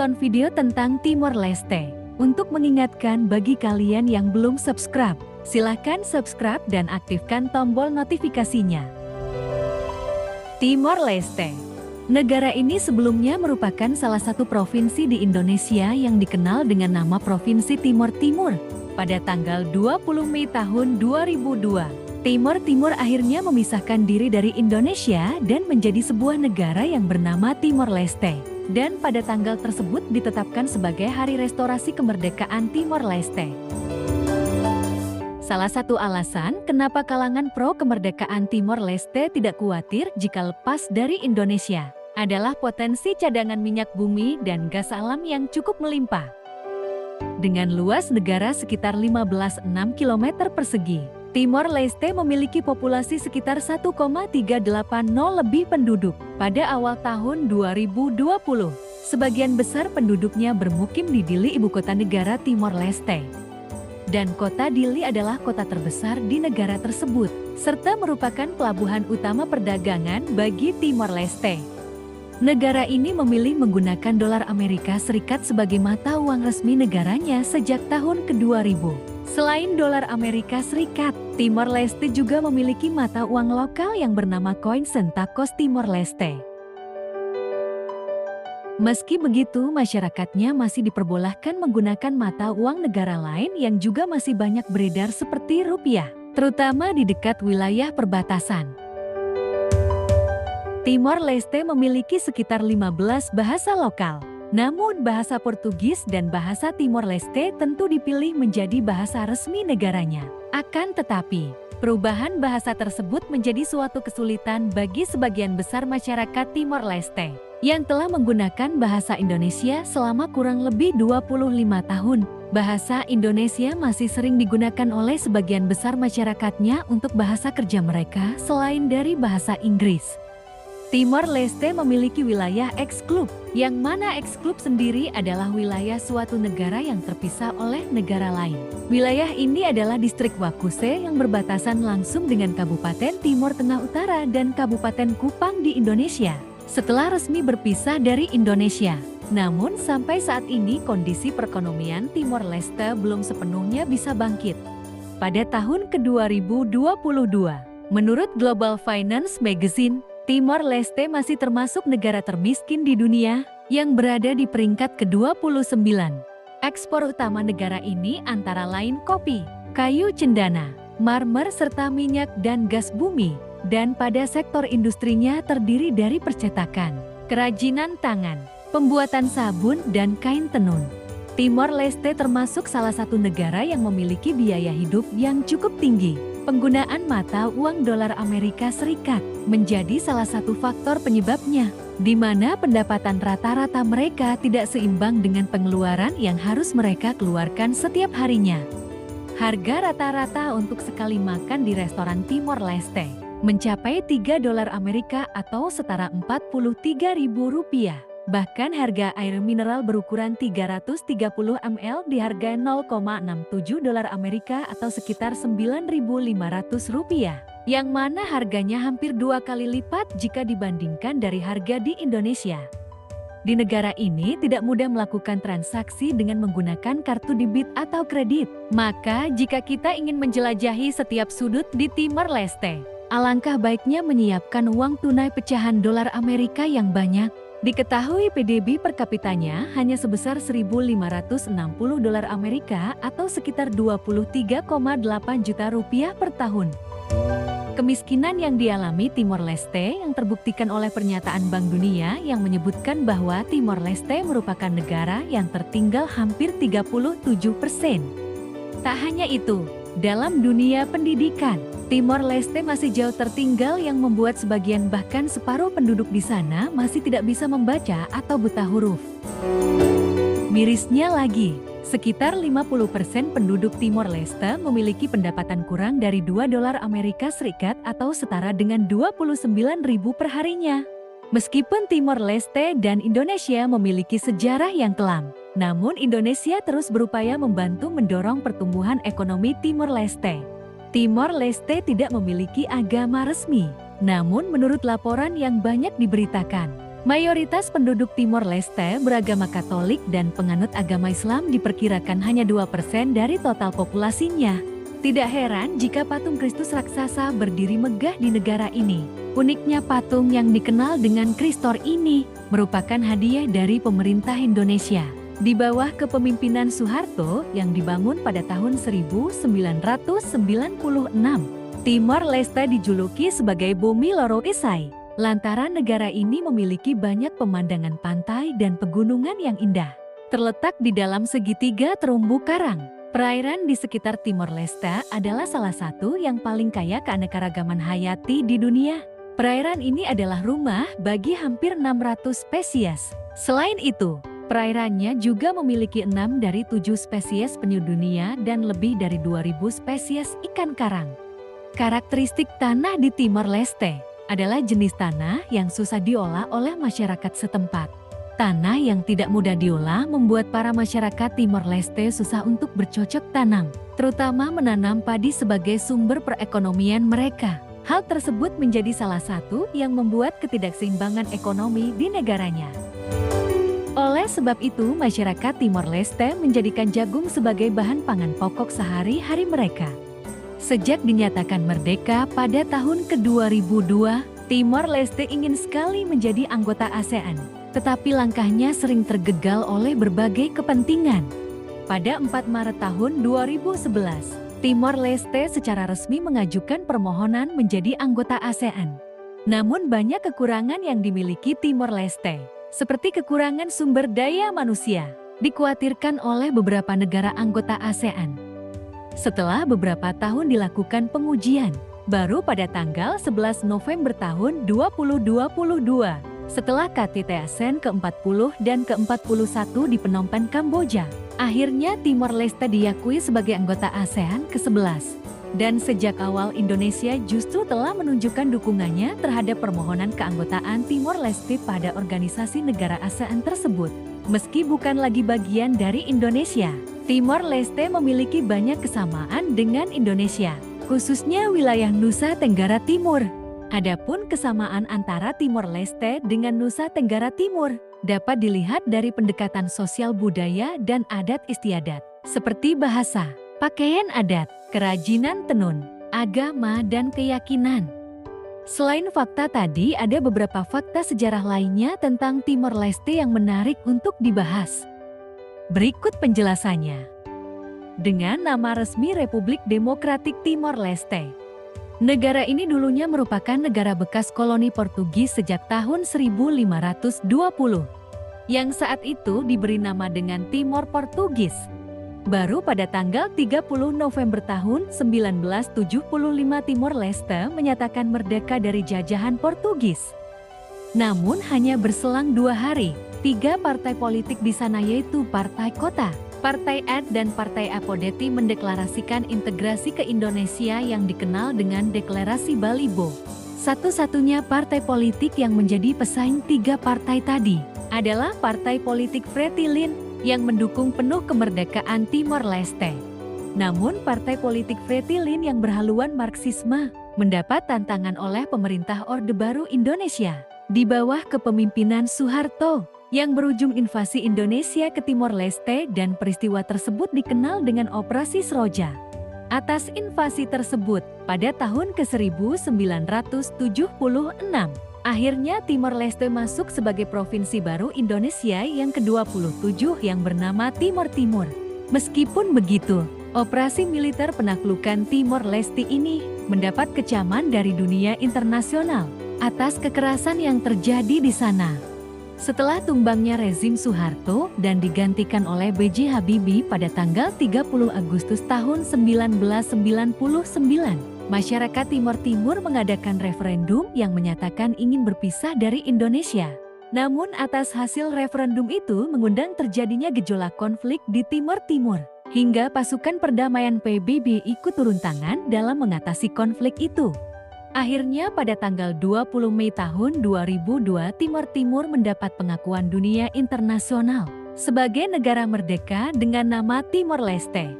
nonton video tentang Timor Leste. Untuk mengingatkan bagi kalian yang belum subscribe, silahkan subscribe dan aktifkan tombol notifikasinya. Timor Leste. Negara ini sebelumnya merupakan salah satu provinsi di Indonesia yang dikenal dengan nama Provinsi Timor Timur. Pada tanggal 20 Mei tahun 2002. Timor Timur akhirnya memisahkan diri dari Indonesia dan menjadi sebuah negara yang bernama Timor Leste. Dan pada tanggal tersebut ditetapkan sebagai Hari Restorasi Kemerdekaan Timor Leste. Salah satu alasan kenapa kalangan pro kemerdekaan Timor Leste tidak khawatir jika lepas dari Indonesia adalah potensi cadangan minyak bumi dan gas alam yang cukup melimpah. Dengan luas negara sekitar 15,6 km persegi. Timor Leste memiliki populasi sekitar 1,380 lebih penduduk pada awal tahun 2020. Sebagian besar penduduknya bermukim di Dili, ibu kota negara Timor Leste. Dan kota Dili adalah kota terbesar di negara tersebut, serta merupakan pelabuhan utama perdagangan bagi Timor Leste. Negara ini memilih menggunakan dolar Amerika Serikat sebagai mata uang resmi negaranya sejak tahun ke-2000. Selain dolar Amerika Serikat, Timor Leste juga memiliki mata uang lokal yang bernama koin Centavos Timor Leste. Meski begitu, masyarakatnya masih diperbolehkan menggunakan mata uang negara lain yang juga masih banyak beredar seperti rupiah, terutama di dekat wilayah perbatasan. Timor Leste memiliki sekitar 15 bahasa lokal. Namun bahasa Portugis dan bahasa Timor Leste tentu dipilih menjadi bahasa resmi negaranya. Akan tetapi, perubahan bahasa tersebut menjadi suatu kesulitan bagi sebagian besar masyarakat Timor Leste yang telah menggunakan bahasa Indonesia selama kurang lebih 25 tahun. Bahasa Indonesia masih sering digunakan oleh sebagian besar masyarakatnya untuk bahasa kerja mereka selain dari bahasa Inggris. Timor Leste memiliki wilayah eksklub, yang mana eksklub sendiri adalah wilayah suatu negara yang terpisah oleh negara lain. Wilayah ini adalah distrik Wakuse yang berbatasan langsung dengan Kabupaten Timor Tengah Utara dan Kabupaten Kupang di Indonesia, setelah resmi berpisah dari Indonesia. Namun sampai saat ini kondisi perekonomian Timor Leste belum sepenuhnya bisa bangkit. Pada tahun ke-2022, menurut Global Finance Magazine, Timor Leste masih termasuk negara termiskin di dunia yang berada di peringkat ke-29. Ekspor utama negara ini antara lain kopi, kayu cendana, marmer serta minyak dan gas bumi. Dan pada sektor industrinya terdiri dari percetakan, kerajinan tangan, pembuatan sabun dan kain tenun. Timor Leste termasuk salah satu negara yang memiliki biaya hidup yang cukup tinggi. Penggunaan mata uang dolar Amerika Serikat menjadi salah satu faktor penyebabnya, di mana pendapatan rata-rata mereka tidak seimbang dengan pengeluaran yang harus mereka keluarkan setiap harinya. Harga rata-rata untuk sekali makan di restoran Timor Leste mencapai 3 dolar Amerika atau setara Rp43.000. Bahkan harga air mineral berukuran 330 ml dihargai 0,67 dolar Amerika atau sekitar Rp9.500, yang mana harganya hampir 2 kali lipat jika dibandingkan dari harga di Indonesia. Di negara ini tidak mudah melakukan transaksi dengan menggunakan kartu debit atau kredit. Maka jika kita ingin menjelajahi setiap sudut di Timor Leste, alangkah baiknya menyiapkan uang tunai pecahan dolar Amerika yang banyak. Diketahui PDB per kapitanya hanya sebesar 1.560 dolar Amerika atau sekitar 23,8 juta rupiah per tahun. Kemiskinan yang dialami Timor Leste yang terbuktikan oleh pernyataan Bank Dunia yang menyebutkan bahwa Timor Leste merupakan negara yang tertinggal hampir 37%. Tak hanya itu, dalam dunia pendidikan, Timor Leste masih jauh tertinggal yang membuat sebagian bahkan separuh penduduk di sana masih tidak bisa membaca atau buta huruf. Mirisnya lagi, sekitar 50% penduduk Timor Leste memiliki pendapatan kurang dari 2 dolar Amerika Serikat atau setara dengan 29.000 per harinya. Meskipun Timor Leste dan Indonesia memiliki sejarah yang kelam, namun Indonesia terus berupaya membantu mendorong pertumbuhan ekonomi Timor Leste. Timor Leste tidak memiliki agama resmi, namun menurut laporan yang banyak diberitakan, Mayoritas penduduk Timor Leste beragama Katolik dan penganut agama Islam diperkirakan hanya 2% dari total populasinya. Tidak heran jika patung Kristus raksasa berdiri megah di negara ini. Uniknya patung yang dikenal dengan Kristor ini merupakan hadiah dari pemerintah Indonesia. Di bawah kepemimpinan Soeharto yang dibangun pada tahun 1996, Timor Leste dijuluki sebagai Bumi Loro Isai. Lantaran negara ini memiliki banyak pemandangan pantai dan pegunungan yang indah. Terletak di dalam segitiga terumbu karang, perairan di sekitar Timor Leste adalah salah satu yang paling kaya keanekaragaman hayati di dunia. Perairan ini adalah rumah bagi hampir 600 spesies. Selain itu, perairannya juga memiliki 6 dari 7 spesies penyu dunia dan lebih dari 2000 spesies ikan karang. Karakteristik tanah di Timor Leste adalah jenis tanah yang susah diolah oleh masyarakat setempat. Tanah yang tidak mudah diolah membuat para masyarakat Timor Leste susah untuk bercocok tanam, terutama menanam padi sebagai sumber perekonomian mereka. Hal tersebut menjadi salah satu yang membuat ketidakseimbangan ekonomi di negaranya. Oleh sebab itu, masyarakat Timor Leste menjadikan jagung sebagai bahan pangan pokok sehari-hari mereka. Sejak dinyatakan merdeka pada tahun ke-2002, Timor Leste ingin sekali menjadi anggota ASEAN, tetapi langkahnya sering tergegal oleh berbagai kepentingan. Pada 4 Maret tahun 2011, Timor Leste secara resmi mengajukan permohonan menjadi anggota ASEAN. Namun banyak kekurangan yang dimiliki Timor Leste, seperti kekurangan sumber daya manusia, dikhawatirkan oleh beberapa negara anggota ASEAN. Setelah beberapa tahun dilakukan pengujian, baru pada tanggal 11 November tahun 2022, setelah KTT ASEAN ke-40 dan ke-41 di Phnom Penh, Kamboja, akhirnya Timor Leste diakui sebagai anggota ASEAN ke-11. Dan sejak awal Indonesia justru telah menunjukkan dukungannya terhadap permohonan keanggotaan Timor Leste pada organisasi negara ASEAN tersebut. Meski bukan lagi bagian dari Indonesia, Timor Leste memiliki banyak kesamaan dengan Indonesia, khususnya wilayah Nusa Tenggara Timur. Adapun kesamaan antara Timor Leste dengan Nusa Tenggara Timur dapat dilihat dari pendekatan sosial budaya dan adat istiadat, seperti bahasa, pakaian adat, kerajinan tenun, agama, dan keyakinan. Selain fakta tadi, ada beberapa fakta sejarah lainnya tentang Timor Leste yang menarik untuk dibahas. Berikut penjelasannya. Dengan nama resmi Republik Demokratik Timor Leste, negara ini dulunya merupakan negara bekas koloni Portugis sejak tahun 1520, yang saat itu diberi nama dengan Timor Portugis. Baru pada tanggal 30 November tahun 1975 Timor Leste menyatakan merdeka dari jajahan Portugis. Namun hanya berselang 2 hari, 3 partai politik di sana yaitu Partai Kota, Partai AD dan Partai Apodeti mendeklarasikan integrasi ke Indonesia yang dikenal dengan Deklarasi Balibo. Satu-satunya partai politik yang menjadi pesaing 3 partai tadi adalah Partai Politik Fretilin yang mendukung penuh kemerdekaan Timor Leste. Namun Partai Politik Fretilin yang berhaluan Marxisme mendapat tantangan oleh pemerintah Orde Baru Indonesia di bawah kepemimpinan Soeharto yang berujung invasi Indonesia ke Timor Leste, dan peristiwa tersebut dikenal dengan Operasi Seroja. Atas invasi tersebut, pada tahun ke-1976, akhirnya Timor Leste masuk sebagai provinsi baru Indonesia yang ke-27 yang bernama Timor Timur. Meskipun begitu, operasi militer penaklukan Timor Leste ini mendapat kecaman dari dunia internasional atas kekerasan yang terjadi di sana. Setelah tumbangnya rezim Soeharto dan digantikan oleh B.J. Habibie pada tanggal 30 Agustus tahun 1999, masyarakat Timor Timur mengadakan referendum yang menyatakan ingin berpisah dari Indonesia. Namun atas hasil referendum itu mengundang terjadinya gejolak konflik di Timor Timur, hingga pasukan perdamaian PBB ikut turun tangan dalam mengatasi konflik itu. Akhirnya pada tanggal 20 Mei tahun 2002 Timor Timur mendapat pengakuan dunia internasional sebagai negara merdeka dengan nama Timor Leste.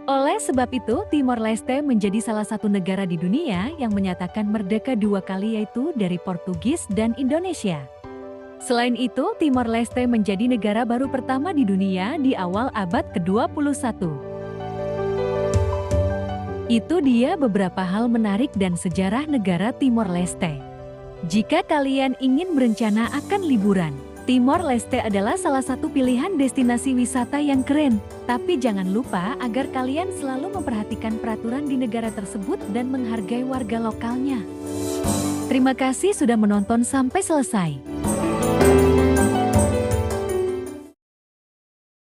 Oleh sebab itu, Timor Leste menjadi salah satu negara di dunia yang menyatakan merdeka 2 kali, yaitu dari Portugis dan Indonesia. Selain itu, Timor Leste menjadi negara baru pertama di dunia di awal abad ke-21. Itu dia beberapa hal menarik dan sejarah negara Timor Leste. Jika kalian ingin berencana akan liburan, Timor Leste adalah salah satu pilihan destinasi wisata yang keren. Tapi jangan lupa agar kalian selalu memperhatikan peraturan di negara tersebut dan menghargai warga lokalnya. Terima kasih sudah menonton sampai selesai.